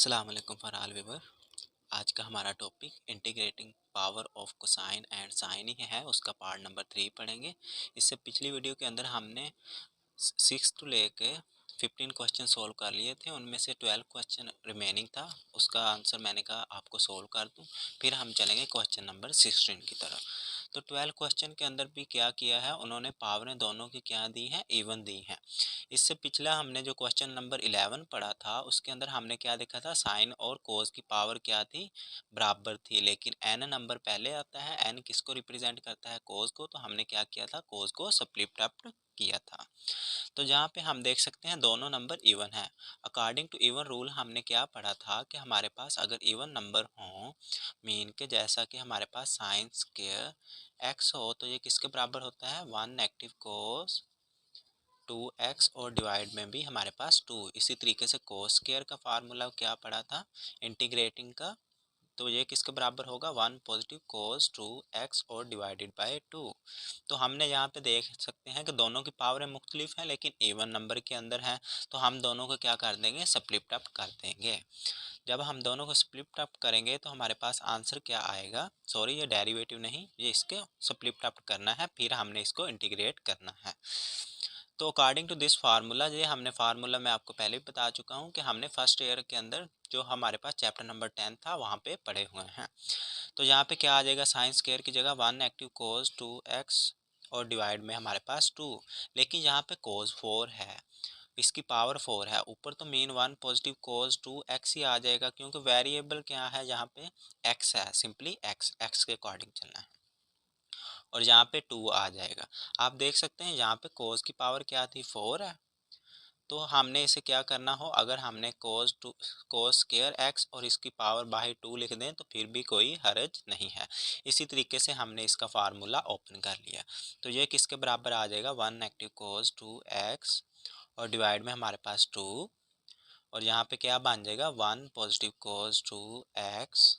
अस्सलाम वालेकुम for all viewer. आज का हमारा topic integrating power of cosine and sine ही है। उसका पार्ट नंबर 3 पढ़ेंगे। इससे पिछली वीडियो के अंदर हमने 6 टू लेके 15 क्वेश्चन सोल्व कर लिए थे। उनमें से 12 क्वेश्चन रिमेनिंग था। उसका आंसर मैंने कहा आपको सोल्व कर दूं, फिर हम चलेंगे क्वेश्चन नंबर 16 की तरफ। तो 12 क्वेश्चन के अंदर भी क्या किया है उन्होंने, पावरें दोनों की क्या दी हैं, इवन दी हैं। इससे पिछला हमने जो क्वेश्चन नंबर 11 पढ़ा था उसके अंदर हमने क्या देखा था, साइन और कोस की पावर क्या थी, बराबर थी। लेकिन एन नंबर पहले आता है, एन किसको रिप्रेजेंट करता है, कोस को। तो हमने क्या किया था, कोस को स्प्लिट अप किया था। तो जहाँ पे हम देख सकते हैं दोनों नंबर इवन है। अकॉर्डिंग टू इवन रूल हमने क्या पढ़ा था कि हमारे पास अगर इवन नंबर हो, मीन के जैसा कि हमारे पास साइन स्क्वायर एक्स हो, तो ये किसके बराबर होता है, 1 नेगेटिव कोस 2x, और डिवाइड में भी हमारे पास 2। इसी तरीके से कोस स्क्वायर का फार्मूला क्या पढ़ा था, इंटीग्रेटिंग का, तो ये किसके बराबर होगा, 1 पॉजिटिव कोस 2x और डिवाइडेड बाय 2। तो हमने यहाँ पे देख सकते हैं कि दोनों की पावरें मुख्तलिफ हैं लेकिन इवन नंबर के अंदर हैं। तो हम दोनों को क्या कर देंगे, स्प्लिट अप कर देंगे। जब हम दोनों को स्प्लिट अप करेंगे तो हमारे पास आंसर क्या आएगा, सॉरी ये डेरिवेटिव नहीं, ये इसके स्प्लिट अप करना है, फिर हमने इसको इंटीग्रेट करना है। तो अकॉर्डिंग टू दिस फार्मूला, ये हमने फार्मूला मैं आपको पहले भी बता चुका हूँ कि हमने फर्स्ट ईयर के अंदर जो हमारे पास चैप्टर नंबर 10 था वहाँ पे पढ़े हुए हैं। तो यहाँ पे क्या आ जाएगा, साइन स्क्वायर की जगह 1 नेगेटिव कोस 2x और डिवाइड में हमारे पास 2। लेकिन यहाँ पे कोस 4 है, इसकी पावर 4 है, ऊपर तो मेन 1 पॉजिटिव कोस 2x ही आ जाएगा क्योंकि वेरिएबल क्या है यहाँ पे, x है, सिंपली x के अकॉर्डिंग चलना है। और यहाँ पे 2 आ जाएगा। आप देख सकते हैं यहाँ पे कोस की पावर क्या थी, 4 है। तो हमने इसे क्या करना हो, अगर हमने कोस स्क्वायर एक्स और इसकी पावर बाई 2 लिख दें तो फिर भी कोई हर्ज नहीं है। इसी तरीके से हमने इसका फार्मूला ओपन कर लिया। तो ये किसके बराबर आ जाएगा, 1 नेगेटिव कोस 2x और डिवाइड में हमारे पास 2, और यहाँ पे क्या बन जाएगा, 1 पॉजिटिव कोस 2x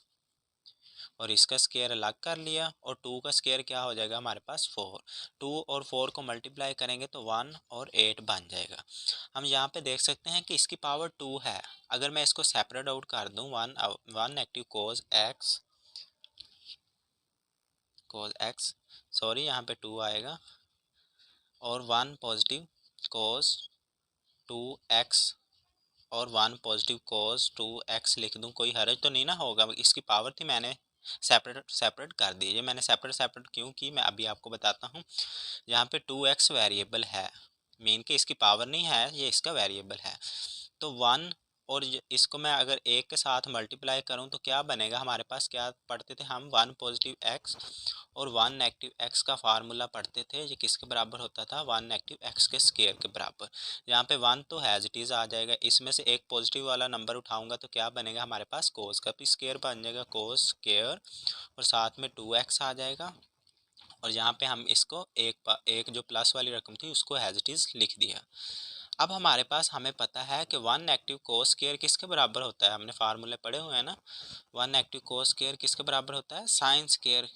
और इसका स्क्वायर अलग कर लिया, और 2 का स्क्वायर क्या हो जाएगा हमारे पास, 4। 2 और 4 को मल्टीप्लाई करेंगे तो 1 और 8 बन जाएगा। हम यहाँ पे देख सकते हैं कि इसकी पावर 2 है। अगर मैं इसको सेपरेट आउट कर दूं, 1 नेगेटिव कोस एक्स, सॉरी यहाँ पे 2 आएगा, और 1 पॉजिटिव कोस 2x और 1 पॉजिटिव कोस 2x लिख दूं, कोई हर्ज तो नहीं ना होगा। इसकी पावर थी, मैंने सेपरेट सेपरेट कर दी। ये मैंने सेपरेट सेपरेट क्यों की, मैं अभी आपको बताता हूँ। यहाँ पे 2x वेरिएबल है, मीन के इसकी पावर नहीं है, ये इसका वेरिएबल है। तो 1 और इसको मैं अगर एक के साथ मल्टीप्लाई करूं तो क्या बनेगा, हमारे पास क्या पढ़ते थे हम, 1 पॉजिटिव x और 1 नेगेटिव x का फार्मूला पढ़ते थे। ये किसके बराबर होता था, 1 नेगेटिव x के स्क्वायर के बराबर। यहाँ पे 1 तो हैज इट इज आ जाएगा, इसमें से एक पॉजिटिव वाला नंबर उठाऊंगा तो क्या बनेगा, हमारे पास कोस का भी स्क्वायर बन जाएगा, कोस स्क्वायर, और साथ में 2x आ जाएगा। और यहाँ पे हम इसको एक जो प्लस वाली रकम थी उसको हैज इट इज लिख दिया। अब हमारे पास, हमें पता है कि 1 नेगेटिव कोस स्क्वायर किसके बराबर होता है, हमने फार्मूले पढ़े हुए हैं ना। 1 नेगेटिव कोस स्क्वायर किसके बराबर होता है, साइन स्क्वायर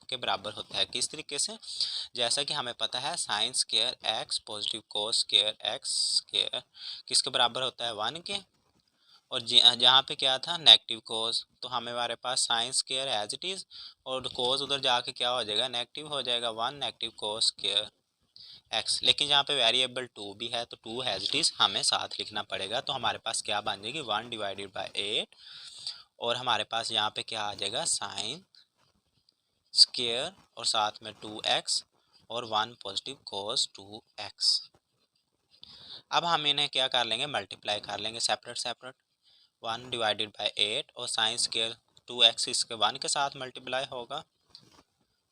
के बराबर होता है। किस तरीके से, जैसा कि हमें पता है sign square x positive cos square x square किसके बराबर होता है, 1 के। और जहाँ पे क्या था, नेगेटिव कोस, तो हमें हमारे पास sine square as it is, और कोस उधर जाके क्या हो जाएगा, नेगेटिव हो जाएगा, 1 नेगेटिव कोस स्क्वायर एक्स। लेकिन यहाँ पे वेरिएबल 2 भी है तो 2 हैज इट इज हमें साथ लिखना पड़ेगा। तो हमारे पास क्या बन जाएगी, 1 डिवाइडेड बाय 8, और हमारे पास यहाँ पे क्या आ जाएगा, साइन स्क्वायर और साथ में 2x और 1 पॉजिटिव कोस 2x। अब हम इन्हें क्या कर लेंगे, मल्टीप्लाई कर लेंगे सेपरेट सेपरेट। 1 डिवाइडेड बाय 8 और साइन स्क्वायर 2x इसके 1 के साथ मल्टीप्लाई होगा,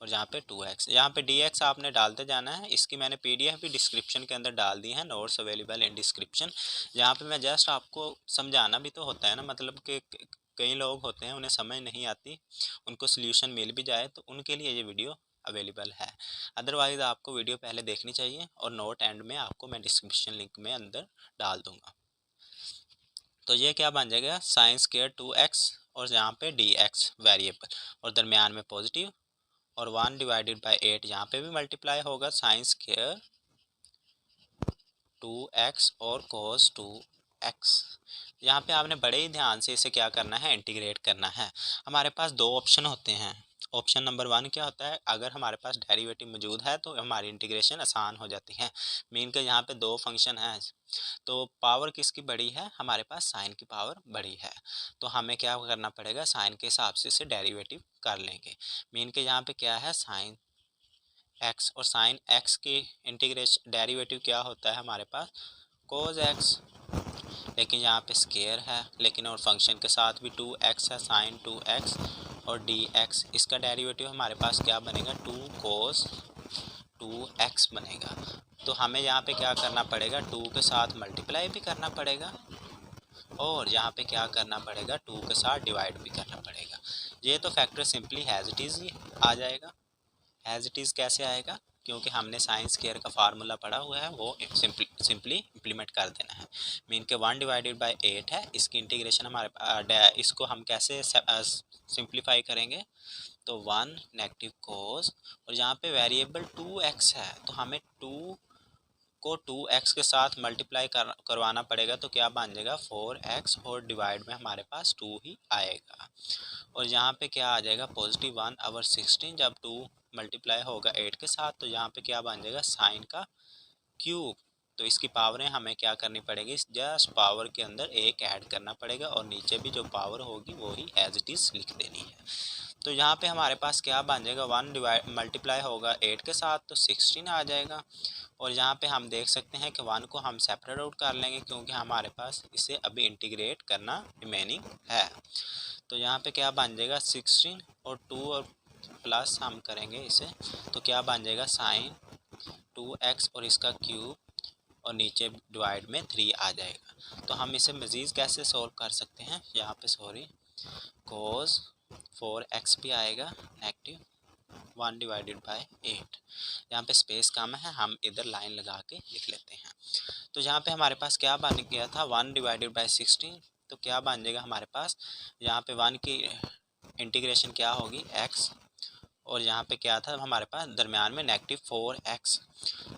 और यहाँ पे 2x, यहाँ पे dx आपने डालते जाना है। इसकी मैंने पीडीएफ भी डिस्क्रिप्शन के अंदर डाल दी है, नोट्स अवेलेबल इन डिस्क्रिप्शन। यहाँ पे मैं जस्ट आपको समझाना भी तो होता है ना, मतलब कि कई लोग होते हैं उन्हें समझ नहीं आती, उनको सोल्यूशन मिल भी जाए तो उनके लिए ये वीडियो अवेलेबल है। अदरवाइज़ आपको वीडियो पहले देखनी चाहिए, और नोट एंड में आपको मैं डिस्क्रिप्शन लिंक में अंदर डाल दूँगा। तो ये क्या बन जाएगा, साइन स्क्वायर 2x और यहाँ पे dx वेरिएबल, और दरमियान में पॉजिटिव, और 1 डिवाइडेड बाई 8 यहाँ पे भी मल्टीप्लाई होगा, साइन स्क्वायर 2x और कोस 2 एक्स। यहाँ पे आपने बड़े ही ध्यान से इसे क्या करना है, इंटीग्रेट करना है। हमारे पास दो ऑप्शन होते हैं। ऑप्शन नंबर 1 क्या होता है, अगर हमारे पास डेरिवेटिव मौजूद है तो हमारी इंटीग्रेशन आसान हो जाती है। मीन के यहाँ पे दो फंक्शन है, तो पावर किसकी बड़ी है, हमारे पास साइन की पावर बड़ी है, तो हमें क्या करना पड़ेगा, साइन के हिसाब से इसे डेरिवेटिव कर लेंगे। मीन के यहाँ पे क्या है, साइन एक्स, और साइन एक्स की इंटीग्रेशन डेरिवेटिव क्या होता है हमारे पास, कोज एक्स। लेकिन यहाँ पे स्केयर है, लेकिन और फंक्शन के साथ भी 2x है, साइन 2x और dx, इसका डेरिवेटिव हमारे पास क्या बनेगा, 2 cos 2x बनेगा। तो हमें यहाँ पे क्या करना पड़ेगा, 2 के साथ मल्टीप्लाई भी करना पड़ेगा और यहाँ पे क्या करना पड़ेगा, 2 के साथ डिवाइड भी करना पड़ेगा। ये तो factor simply has it is आ जाएगा। एज इट इज़ कैसे आएगा, क्योंकि हमने साइंस केयर का फार्मूला पढ़ा हुआ है, वो सिंपली इम्प्लीमेंट कर देना है। मीन के 1/8 है, इसकी इंटीग्रेशन हमारे इसको हम कैसे सिंप्लीफाई करेंगे, तो 1 नेगेटिव कोस, और यहाँ पे वेरिएबल 2x है, तो हमें 2 को 2x के साथ मल्टीप्लाई करवाना पड़ेगा, तो क्या बन जाएगा 4x, और डिवाइड में हमारे पास 2 ही आएगा। और यहाँ पे क्या आ जाएगा, पॉजिटिव 1/16, जब 2 मल्टीप्लाई होगा 8 के साथ, तो यहाँ पे क्या बन जाएगा, साइन का क्यूब। तो इसकी पावरें हमें क्या करनी पड़ेगी, जस्ट पावर के अंदर एक ऐड करना पड़ेगा और नीचे भी जो पावर होगी वो ही एज इट इज़ लिख देनी है। तो यहाँ पे हमारे पास क्या बन जाएगा, 1 डिवाइड मल्टीप्लाई होगा 8 के साथ, तो 16 आ जाएगा। और यहाँ पे हम देख सकते हैं कि 1 को हम सेपरेट आउट कर लेंगे, क्योंकि हमारे पास इसे अभी इंटीग्रेट करना रिमेनिंग है। तो यहाँ पे क्या बन जाएगा, 16 और 2 और प्लस हम करेंगे इसे, तो क्या बन जाएगा, साइन 2x और इसका क्यूब, और नीचे डिवाइड में 3 आ जाएगा। तो हम इसे मज़ीद कैसे सोल्व कर सकते हैं, यहाँ पे सॉरी, कोस 4x भी आएगा नेगेटिव 1/8। यहाँ पे स्पेस कम है, हम इधर लाइन लगा के लिख लेते हैं। तो यहाँ पे हमारे पास क्या बन गया था, 1/16, तो क्या बन जाएगा हमारे पास, यहाँ पे 1 की इंटीग्रेशन क्या होगी, x, और यहाँ पे क्या था हमारे पास दरमियान में नेगेटिव 4x,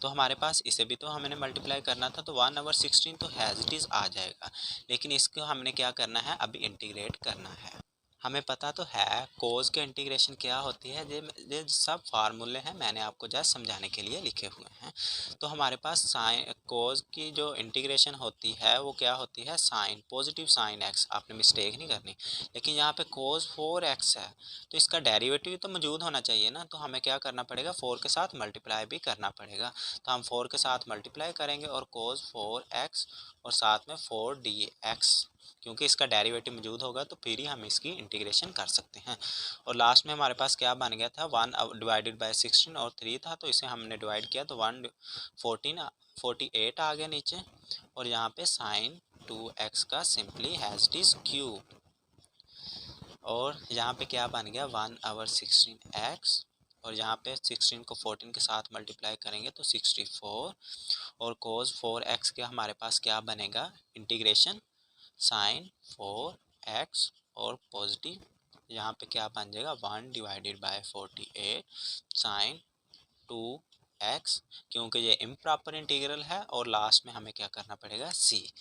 तो हमारे पास इसे भी तो हमने मल्टीप्लाई करना था, तो 1/16 तो हैज़ इट इज़ आ जाएगा। लेकिन इसको हमने क्या करना है, अभी इंटीग्रेट करना है। हमें पता तो है कोज के इंटीग्रेशन क्या होती है, ये सब फार्मूले हैं, मैंने आपको जस्ट समझाने के लिए लिखे हुए हैं। तो हमारे पास साइन कोज की जो इंटीग्रेशन होती है वो क्या होती है, साइन पॉजिटिव साइन एक्स, आपने मिस्टेक नहीं करनी। लेकिन यहाँ पे कोज 4x है, तो इसका डेरिवेटिव तो मौजूद होना चाहिए ना, तो हमें क्या करना पड़ेगा, 4 के साथ मल्टीप्लाई भी करना पड़ेगा। तो हम 4 के साथ मल्टीप्लाई करेंगे और कोज 4x और साथ में 4dx, क्योंकि इसका डेरिवेटिव मौजूद होगा तो फिर ही हम इसकी इंटीग्रेशन कर सकते हैं। और लास्ट में हमारे पास क्या बन गया था, 1/16 और 3 था, तो इसे हमने डिवाइड किया तो 48 आ गया नीचे, और यहाँ पे साइन 2x का simply has it is cube, और यहाँ पे क्या बन गया 1/16x, और यहाँ पे 16 को 14 के साथ मल्टीप्लाई करेंगे तो 64, और कोस 4x के हमारे पास क्या बनेगा, इंटीग्रेशन साइन 4x और पॉजिटिव, यहाँ पे क्या बन जाएगा 1/48 साइन 2x, क्योंकि ये इम्प्रॉपर इंटीग्रल है। और लास्ट में हमें क्या करना पड़ेगा, c।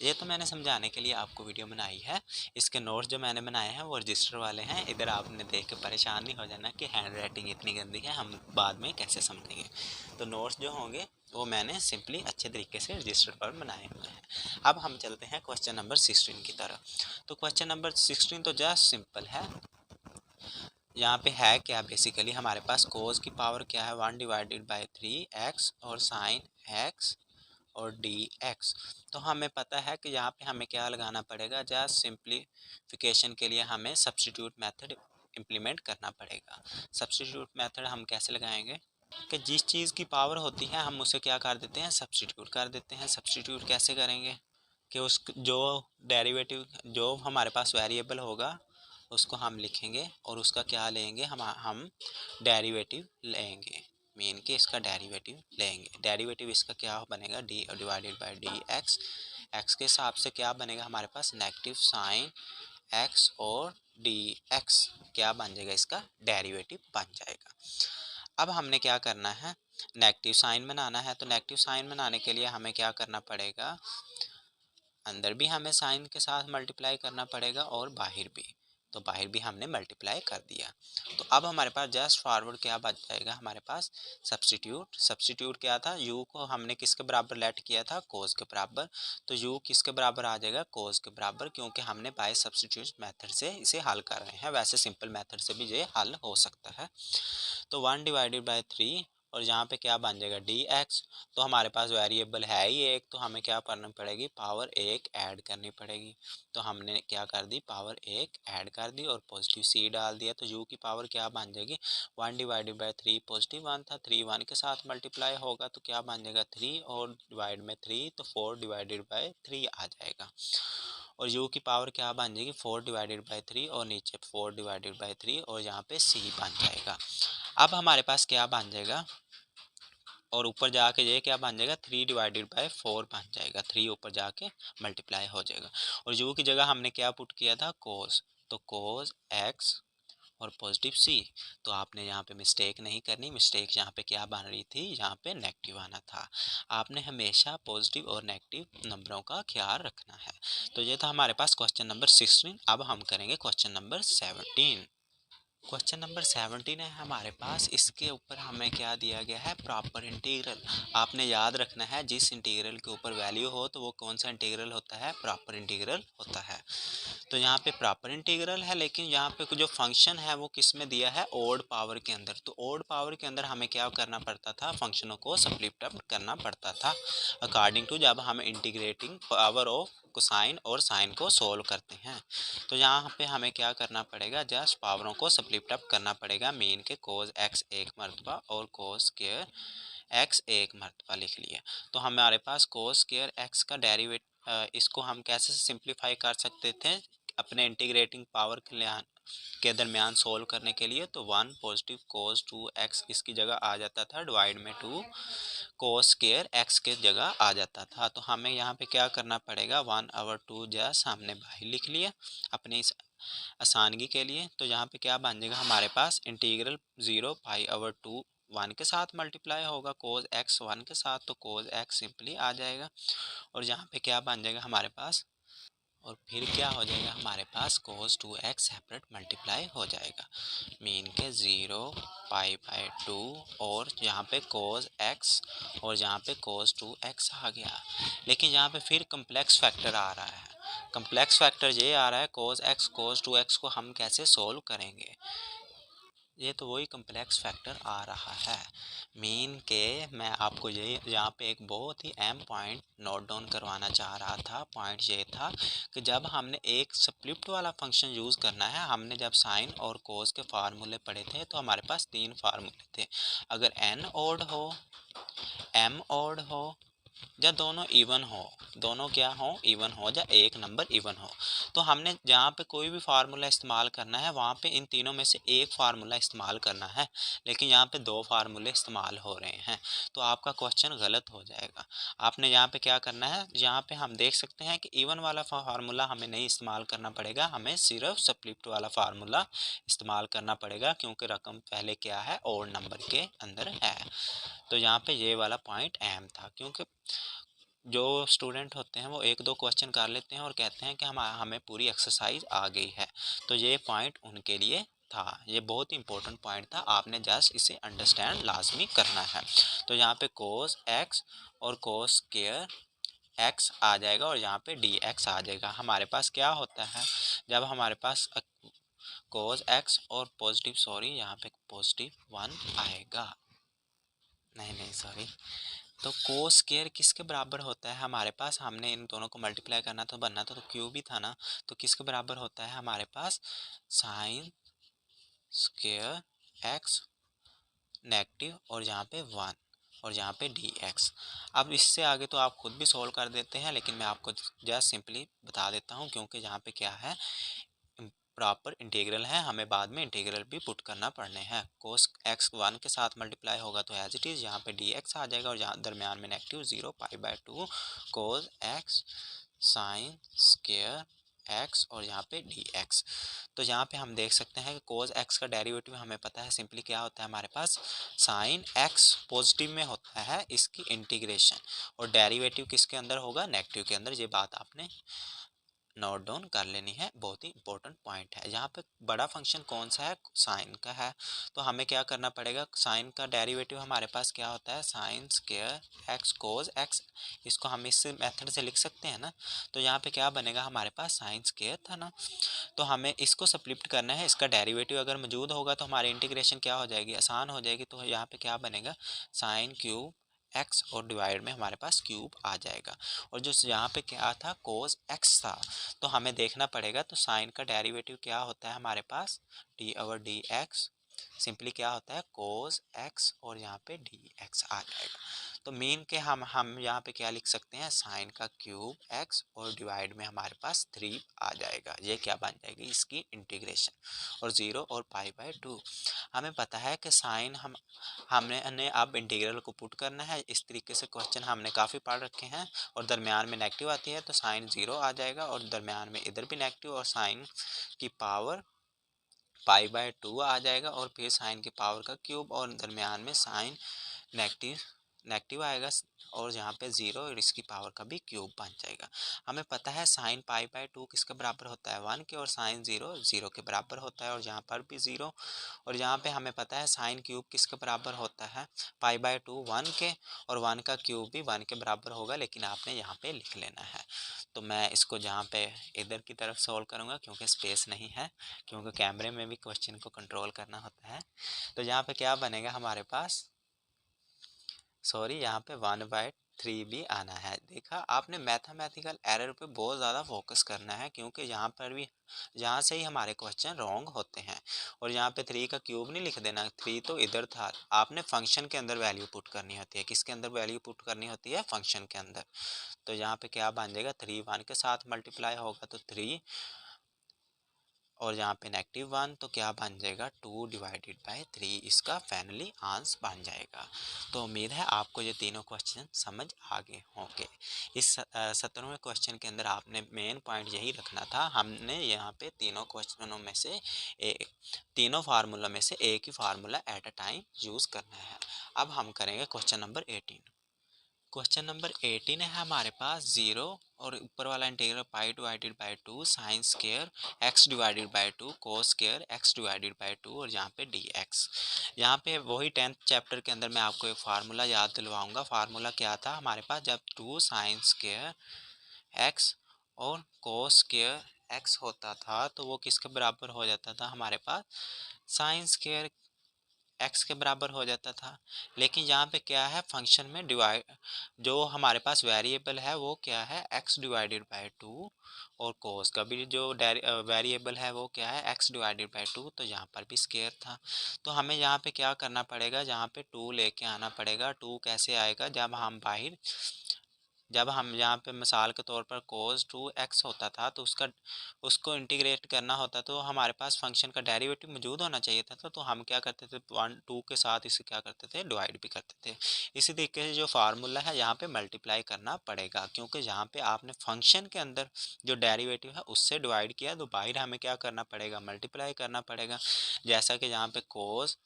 ये तो मैंने समझाने के लिए आपको वीडियो बनाई है, इसके नोट्स जो मैंने बनाए हैं वो रजिस्टर वाले हैं, इधर आपने देख के परेशान नहीं हो जाना कि हैंड राइटिंग इतनी गंदी है, हम बाद में कैसे समझेंगे। तो नोट्स जो होंगे वो मैंने सिंपली अच्छे तरीके से रजिस्टर पर बनाए हुए हैं। अब हम चलते हैं क्वेश्चन नंबर 16 की तरफ। तो क्वेश्चन नंबर 16 तो जस्ट सिंपल है। यहाँ पे है क्या, बेसिकली हमारे पास कोस की पावर क्या है, 1/3x और साइन x और dx। तो हमें पता है कि यहाँ पे हमें क्या लगाना पड़ेगा, जस्ट सिंप्लीफिकेशन के लिए हमें सब्स्टिट्यूट मेथड इम्प्लीमेंट करना पड़ेगा। सब्स्टिट्यूट मेथड हम कैसे लगाएंगे, कि जिस चीज़ की पावर होती है हम उसे क्या कर देते हैं, सब्स्टिट्यूट कर देते हैं। सब्स्टिट्यूट कैसे करेंगे, कि उस जो डेरिवेटिव जो हमारे पास वेरिएबल होगा उसको हम लिखेंगे और उसका क्या लेंगे, हम डेरिवेटिव लेंगे, मीन के इसका डेरिवेटिव लेंगे। डेरिवेटिव इसका क्या बनेगा, d/dx, x के हिसाब से क्या बनेगा हमारे पास, नेगेटिव साइन x और dx क्या बन जाएगा, इसका डेरिवेटिव बन जाएगा। अब हमने क्या करना है, नेगेटिव साइन बनाना है। तो नेगेटिव साइन बनाने के लिए हमें क्या करना पड़ेगा, अंदर भी हमें साइन के साथ मल्टीप्लाई करना पड़ेगा और बाहर भी, तो बाहर भी हमने मल्टीप्लाई कर दिया। तो अब हमारे पास जस्ट फॉरवर्ड क्या बच जाएगा, हमारे पास सब्स्टिट्यूट क्या था, u को हमने किसके बराबर लेट किया था, कोस के बराबर, तो u किसके बराबर आ जाएगा, कोस के बराबर, क्योंकि हमने बाय सब्स्टिट्यूट मेथड से इसे हल कर रहे हैं, वैसे सिंपल मेथड से भी ये हल हो सकता है। तो 1/3 और यहाँ पे क्या बन जाएगा dx, तो हमारे पास वेरिएबल है ही एक, तो हमें क्या करनी पड़ेगी, पावर एक ऐड करनी पड़ेगी। तो हमने क्या कर दी, पावर एक ऐड कर दी और पॉजिटिव c डाल दिया, तो u की पावर क्या बन जाएगी, 1/3 पॉजिटिव 1 था, 3 1 के साथ मल्टीप्लाई होगा तो क्या बन जाएगा 3 और डिवाइड में 3, तो 4/3 आ जाएगा। और u की पावर क्या बन जाएगी, 4/3 और नीचे 4/3 और यहाँ पे c बन जाएगा। अब हमारे पास क्या बन जाएगा, और ऊपर जाके ये क्या बन जाएगा, 3/4 बन जाएगा, 3 ऊपर जाके मल्टीप्लाई हो जाएगा। और u की जगह हमने क्या पुट किया था, कोस, तो कोस x और पॉजिटिव c, तो आपने यहाँ पे मिस्टेक नहीं करनी, मिस्टेक यहाँ पे क्या बन रही थी, यहाँ पे नेगेटिव आना था। आपने हमेशा पॉजिटिव और नेगेटिव नंबरों का ख्याल रखना है। तो ये था हमारे पास क्वेश्चन नंबर 16। अब हम करेंगे क्वेश्चन नंबर 17। क्वेश्चन नंबर 17 है हमारे पास, इसके ऊपर हमें क्या दिया गया है, प्रॉपर इंटीग्रल। आपने याद रखना है जिस इंटीग्रल के ऊपर वैल्यू हो तो वो कौन सा इंटीग्रल होता है, प्रॉपर इंटीग्रल होता है। तो यहाँ पे प्रॉपर इंटीग्रल है, लेकिन यहाँ पे जो फंक्शन है वो किस में दिया है, ओड पावर के अंदर। तो ओड पावर के अंदर हमें क्या करना पड़ता था, फंक्शनों को स्प्लिट अप करना पड़ता था अकॉर्डिंग टू जब हम इंटीग्रेटिंग पावर ऑफ कोसाइन और साइन को सोल्व करते हैं। तो यहाँ पे हमें क्या करना पड़ेगा, जस्ट पावरों को स्प्लिट अप करना पड़ेगा। मीन के कोस एक्स एक मरतबा और कोस स्क्वायर एक्स एक मरतबा लिख लिया। तो हमारे पास कोस स्क्वायर एक्स का डेरिवेट, इसको हम कैसे सिंप्लीफाई कर सकते थे अपने इंटीग्रेटिंग पावर के दरमियान सोल्व करने के लिए, तो 1 पॉजिटिव कोस 2x इसकी जगह आ जाता था, डिवाइड में 2 कोस स्क्वायर x के जगह आ जाता था। तो हमें यहाँ पे क्या करना पड़ेगा, 1/2 जैस हमने बाहर लिख लिया अपने इस आसानगी के लिए। तो यहाँ पे क्या बन जाएगा हमारे पास, इंटीग्रल 0 π/2 1 के साथ मल्टीप्लाई होगा कोस x 1 के साथ, तो कोस x सिंपली आ जाएगा। और यहाँ पे क्या बन जाएगा हमारे पास, और फिर क्या हो जाएगा हमारे पास, कोस 2x सेपरेट मल्टीप्लाई हो जाएगा। मीन के 0 π/2 और यहाँ पे कोस x और यहाँ पे कोस 2x आ गया। लेकिन यहाँ पे फिर कम्प्लेक्स फैक्टर आ रहा है। कम्प्लेक्स फैक्टर ये आ रहा है, कोस x कोस 2x को हम कैसे सोल्व करेंगे, ये तो वही कम्प्लेक्स फैक्टर आ रहा है। मीन के मैं आपको ये यहाँ पे एक बहुत ही अहम पॉइंट नोट डाउन करवाना चाह रहा था। पॉइंट ये था कि जब हमने एक स्प्लिट वाला फंक्शन यूज़ करना है, हमने जब साइन और कोस के फार्मूले पढ़े थे तो हमारे पास 3 फार्मूले थे। अगर n ओड हो, m ओड हो, या दोनों इवन हो, दोनों क्या हो, इवन हो, या एक नंबर इवन हो, तो हमने जहाँ पे कोई भी फार्मूला इस्तेमाल करना है वहाँ पे इन तीनों में से एक फार्मूला इस्तेमाल करना है। लेकिन यहाँ पे 2 फार्मूले इस्तेमाल हो रहे हैं, तो आपका क्वेश्चन गलत हो जाएगा। आपने यहाँ पे क्या करना है, यहाँ पे हम देख सकते हैं कि इवन वाला फार्मूला हमें नहीं इस्तेमाल करना पड़ेगा, हमें सिर्फ स्प्लिट वाला फार्मूला इस्तेमाल करना पड़ेगा, क्योंकि रकम पहले क्या है, ओड नंबर के अंदर है। तो यहाँ पे ये वाला पॉइंट अहम था, क्योंकि जो स्टूडेंट होते हैं वो एक दो क्वेश्चन कर लेते हैं और कहते हैं कि हमें पूरी एक्सरसाइज आ गई है। तो ये पॉइंट उनके लिए था, ये बहुत ही इंपॉर्टेंट पॉइंट था, आपने जस्ट इसे अंडरस्टैंड लाजमी करना है। तो यहाँ पे कोस एक्स और कोस स्क्वायर एक्स आ जाएगा और यहाँ पे डी एक्स आ जाएगा। हमारे पास क्या होता है, जब हमारे पास कोस एक्स और पॉजिटिव, सॉरी यहाँ पे पॉजिटिव 1 आएगा, नहीं सॉरी, तो कोस स्क्वायर किसके बराबर होता है हमारे पास, हमने इन दोनों को मल्टीप्लाई करना था, बनना था, तो क्यू भी था ना, तो किसके बराबर होता है हमारे पास, साइन स्क्वायर एक्स नेगेटिव और यहाँ पे 1 और यहाँ पे डी एक्स। अब इससे आगे तो आप खुद भी सोल्व कर देते हैं, लेकिन मैं आपको जस्ट सिंपली बता देता हूँ, क्योंकि यहाँ पे क्या है, प्रॉपर इंटीग्रल है, हमें बाद में इंटीग्रल भी पुट करना पड़ने हैं। कोस एक्स 1 के साथ मल्टीप्लाई होगा तो एज इट इज़ यहाँ पे डी एक्स आ जाएगा और यहाँ दरमियान में negative 0 π/2 cos x sine square x और यहाँ पे डी एक्स। तो यहाँ पे हम देख सकते हैं कि कोज एक्स का डेरिवेटिव हमें पता है सिंपली क्या होता है हमारे पास, साइन एक्स पॉजिटिव में होता है इसकी इंटीग्रेशन, और डेरिवेटिव किसके अंदर होगा, नेगेटिव के अंदर। ये बात आपने नोट डाउन कर लेनी है, बहुत ही इंपॉर्टेंट पॉइंट है। यहाँ पे बड़ा फंक्शन कौन सा है, साइन का है। तो हमें क्या करना पड़ेगा, साइन का डेरिवेटिव हमारे पास क्या होता है, sign square x cos x. इसको हम इस मेथड से लिख सकते हैं ना। तो यहाँ पे क्या बनेगा हमारे पास, साइन स्क्वायर था ना, तो हमें इसको सब्स्टिट्यूट करना है। इसका डेरिवेटिव अगर मौजूद होगा तो हमारी इंटीग्रेशन क्या हो जाएगी, आसान हो जाएगी। तो यहाँ पे क्या बनेगा, साइन क्यूब एक्स और डिवाइड में हमारे पास क्यूब आ जाएगा। और जो यहाँ पे क्या था, कोस एक्स था, तो हमें देखना पड़ेगा। तो साइन का डेरिवेटिव क्या होता है हमारे पास, d over d x, simply क्या होता है कोस एक्स और यहाँ पे डी एक्स आ जाएगा। तो मीन के हम यहाँ पे क्या लिख सकते हैं, साइन का क्यूब एक्स और डिवाइड में हमारे पास 3 आ जाएगा। ये क्या बन जाएगी, इसकी इंटीग्रेशन, और 0 और पाई बाय 2। हमें पता है कि साइन हमने अब इंटीग्रल को पुट करना है। इस तरीके से क्वेश्चन हमने काफ़ी पढ़ रखे हैं। और दरमियान में नेगेटिव आती है तो साइन 0 आ जाएगा, और दरमियान में इधर भी नेगेटिव और साइन की पावर पाई बाय 2 आ जाएगा, और फिर साइन की पावर का क्यूब, और दरमियान में साइन नेगेटिव नेगेटिव आएगा, और यहाँ पे 0 और इसकी पावर का भी क्यूब बन जाएगा। हमें पता है साइन पाई बाय 2 किसके बराबर होता है, 1 के, और साइन 0 0 के बराबर होता है, और यहाँ पर भी 0। और यहाँ पे हमें पता है साइन क्यूब किसके बराबर होता है, पाई बाय 2 1 के, और 1 का क्यूब भी 1 के बराबर होगा, लेकिन आपने यहाँ पे लिख लेना है। तो मैं इसको जहाँ पे इधर की तरफ सॉल्व करूँगा क्योंकि स्पेस नहीं है, क्योंकि कैमरे में भी क्वेश्चन को कंट्रोल करना होता है। तो यहाँ पे क्या बनेगा हमारे पास, सॉरी यहाँ पे 1/3 भी आना है। देखा आपने, मैथमेटिकल एरर पे बहुत ज़्यादा फोकस करना है, क्योंकि यहाँ पर भी यहाँ से ही हमारे क्वेश्चन रॉन्ग होते हैं। और यहाँ पे 3 का क्यूब नहीं लिख देना, 3 तो इधर था। आपने फंक्शन के अंदर वैल्यू पुट करनी होती है, किसके अंदर वैल्यू पुट करनी होती है, फंक्शन के अंदर। तो यहाँ पे क्या बन जाएगा, 3 1 के साथ मल्टीप्लाई होगा तो 3, और यहाँ पे -1 तो क्या बन जाएगा, 2 डिवाइडेड बाय 3, इसका फाइनली आंसर बन जाएगा। तो उम्मीद है आपको ये तीनों क्वेश्चन समझ आ गए होंगे। इस 17वें क्वेश्चन के अंदर आपने मेन पॉइंट यही रखना था, हमने यहाँ पे तीनों क्वेश्चनों में से तीनों फार्मूला में से एक ही formula at a time use करना है। अब हम करेंगे क्वेश्चन नंबर 18। क्वेश्चन नंबर 18 है हमारे पास, 0 और ऊपर वाला integral pi divided by 2 sign square x divided by 2 cos square x divided by 2, और यहाँ पे डी एक्स। यहाँ पे वही 10th चैप्टर के अंदर मैं आपको एक फार्मूला याद दिलवाऊंगा। फार्मूला क्या था हमारे पास, जब 2 साइन स्क्वायर एक्स और कोस स्क्वायर एक्स होता था तो वो किसके बराबर हो जाता था हमारे पास, साइन स्क्वायर एक्स के बराबर हो जाता था। लेकिन यहाँ पे क्या है, फंक्शन में डिवाइड, जो हमारे पास वेरिएबल है वो क्या है, एक्स डिवाइडेड बाय 2, और कोस का भी जो वेरिएबल है वो क्या है, एक्स डिवाइडेड बाय 2। तो यहाँ पर भी स्क्वायर था। तो हमें यहाँ पे क्या करना पड़ेगा, यहाँ पे 2 लेके आना पड़ेगा। 2 कैसे आएगा, जब हम यहाँ पे मिसाल के तौर पर cos 2x होता था तो उसको इंटीग्रेट करना होता तो हमारे पास फंक्शन का डेरिवेटिव मौजूद होना चाहिए था। तो हम क्या करते थे, 1 2 के साथ इसे क्या करते थे, डिवाइड भी करते थे। इसी तरीके से जो फार्मूला है यहाँ पे मल्टीप्लाई करना पड़ेगा, क्योंकि यहाँ पे आपने फंक्शन के अंदर जो डेरिवेटिव है उससे डिवाइड किया, तो बाहर हमें क्या करना पड़ेगा, मल्टीप्लाई करना पड़ेगा। जैसा कि यहाँ पे कोस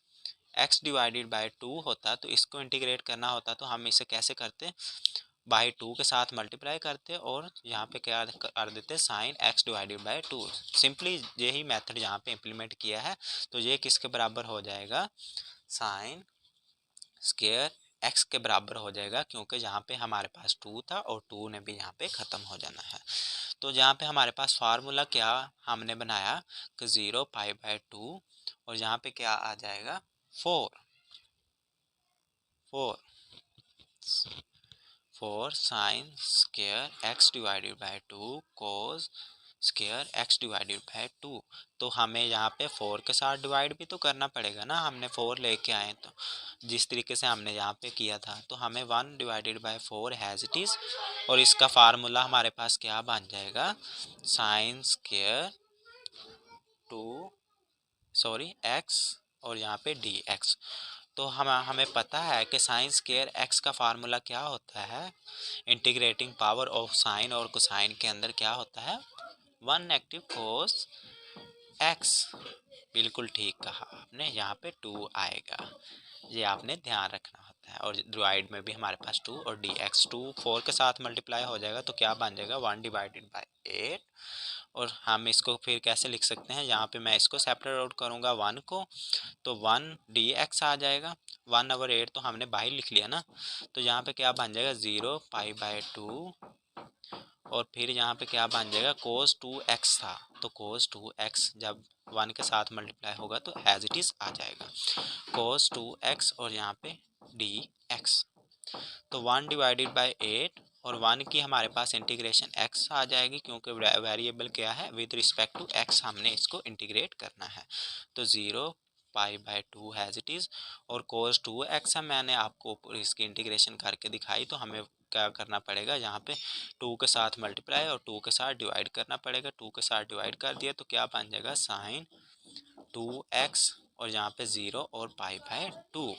एक्स डिवाइडेड बाय 2 होता तो इसको इंटीग्रेट करना होता, तो हम इसे कैसे करते, बाई 2 के साथ मल्टीप्लाई करते, और यहाँ पे क्या कर देते, sine x divided by 2। Simply यही मेथड यहाँ पे इम्प्लीमेंट किया है। तो ये किसके बराबर हो जाएगा, साइन स्क्वायर एक्स के बराबर हो जाएगा, क्योंकि यहाँ पे हमारे पास 2 था और 2 ने भी यहाँ पे ख़त्म हो जाना है। तो यहाँ पे हमारे पास फार्मूला क्या हमने बनाया कि 0 पाई बाय 2, और यहाँ पे क्या आ जाएगा, 4 4 4 sign square x divided by 2 cos square x divided by 2। तो हमें यहाँ पे 4 के साथ डिवाइड भी तो करना पड़ेगा ना, हमने 4 लेके आए तो जिस तरीके से हमने यहाँ पे किया था। तो हमें 1 divided by 4 has it is, और इसका फार्मूला हमारे पास क्या बन जाएगा, साइन स्क्वायर 2 सॉरी एक्स और यहाँ पे डी एक्स। तो हमें पता है कि साइन स्क्वायर एक्स का फार्मूला क्या होता है, इंटीग्रेटिंग पावर ऑफ साइन और कोसाइन के अंदर क्या होता है, 1 नेगेटिव कोस x, बिल्कुल ठीक कहा आपने, यहाँ पे 2 आएगा, ये आपने ध्यान रखना होता है। और डिवाइड में भी हमारे पास 2 और dx 2 4 के साथ मल्टीप्लाई हो जाएगा तो क्या बन जाएगा 1 डिवाइडेड बाय 8। और हम इसको फिर कैसे लिख सकते हैं, यहाँ पे मैं इसको सेपरेट आउट करूँगा 1 को, तो 1 dx आ जाएगा, 1/8 तो हमने बाहर लिख लिया ना, तो यहाँ पे क्या बन जाएगा 0 पाई बाय 2, और फिर यहाँ पे क्या बन जाएगा cos 2x था, तो cos 2x जब 1 के साथ मल्टीप्लाई होगा तो एज इट इज़ आ जाएगा cos 2x, और यहाँ पे dx, तो 1 डिवाइडेड बाय 8, और 1 की हमारे पास इंटीग्रेशन x आ जाएगी, क्योंकि वेरिएबल क्या है विद रिस्पेक्ट टू x हमने इसको इंटीग्रेट करना है, तो 0 pi by 2 has it is, और cos 2x है, मैंने आपको इसकी इंटीग्रेशन करके दिखाई, तो हमें क्या करना पड़ेगा, यहाँ पे 2 के साथ मल्टीप्लाई और 2 के साथ डिवाइड करना पड़ेगा, 2 के साथ डिवाइड कर दिया तो क्या बन जाएगा साइन 2x, और यहाँ पे 0 और पाई बाय 2।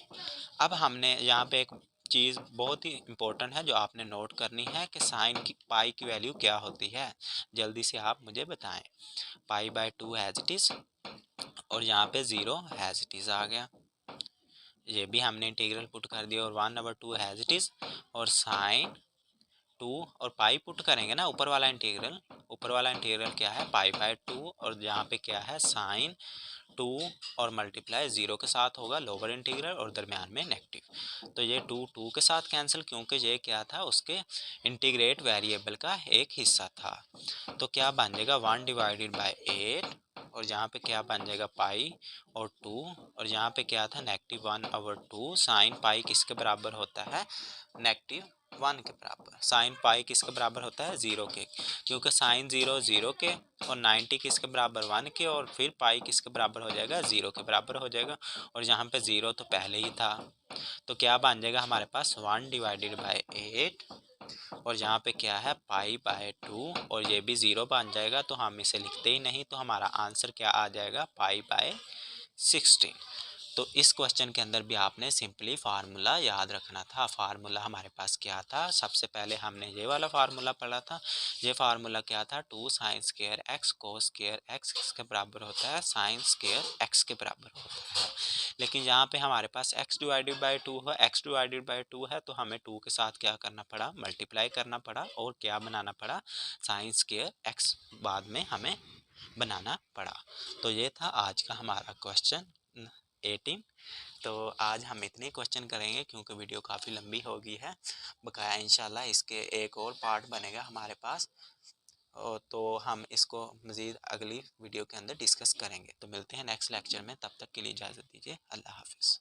अब हमने यहाँ पे एक चीज़ बहुत ही इम्पोर्टेंट है जो आपने नोट करनी है कि साइन की पाई की वैल्यू क्या होती है, जल्दी से आप मुझे बताएं। Pi by 2 has it is, और यहाँ पे 0 हैज़ इट इज़ आ गया, ये भी हमने इंटीग्रल पुट कर दिया, और 1/2 हैज़ इट इज़, और साइन 2 और पाई पुट करेंगे ना, ऊपर वाला इंटीग्रल क्या है पाई बाय 2, और यहाँ पे क्या है साइन 2 और मल्टीप्लाई 0 के साथ होगा लोअर इंटीग्रल, और दरमियान में नेगेटिव, तो ये 2 2 के साथ कैंसिल, क्योंकि ये क्या था उसके इंटीग्रेट वेरिएबल का एक हिस्सा था, तो क्या बन जाएगा 1 डिवाइडेड बाय 8, और यहाँ पे क्या बन जाएगा पाई और 2, और यहाँ पे क्या था नेगेटिव 1/2, साइन पाई किसके बराबर होता है नेगेटिव 1 के बराबर, साइन पाई किसके बराबर होता है 0 के, क्योंकि साइन 0 0 के, और 90 किसके बराबर 1 के, और फिर पाई किसके बराबर हो जाएगा 0 के बराबर हो जाएगा, और यहाँ पे 0 तो पहले ही था, तो क्या बन जाएगा हमारे पास 1 डिवाइडेड बाय 8, और यहाँ पे क्या है पाई बाय 2, और ये भी 0 बन जाएगा, तो हम इसे लिखते ही नहीं, तो हमारा आंसर क्या आ जाएगा पाई बाय 16। तो इस क्वेश्चन के अंदर भी आपने सिंपली फार्मूला याद रखना था। फार्मूला हमारे पास क्या था, सबसे पहले हमने ये वाला फार्मूला पढ़ा था, ये फार्मूला क्या था 2 sign square x cos square x किसके बराबर होता है साइन स्क्वायर एक्स के बराबर होता है। लेकिन यहाँ पे हमारे पास x डिवाइडेड बाई 2 है, x डिवाइडेड बाई 2 है, तो हमें 2 के साथ क्या करना पड़ा मल्टीप्लाई करना पड़ा, और क्या बनाना पड़ा साइन स्क्वायर एक्स बाद में हमें बनाना पड़ा। तो ये था आज का हमारा क्वेश्चन 18। तो आज हम इतने क्वेश्चन करेंगे क्योंकि वीडियो काफ़ी लंबी हो गई है, बकाया इंशाल्लाह इसके एक और पार्ट बनेगा हमारे पास, तो हम इसको मज़ीद अगली वीडियो के अंदर डिस्कस करेंगे। तो मिलते हैं नेक्स्ट लेक्चर में, तब तक के लिए इजाज़त दीजिए, अल्लाह हाफिज़।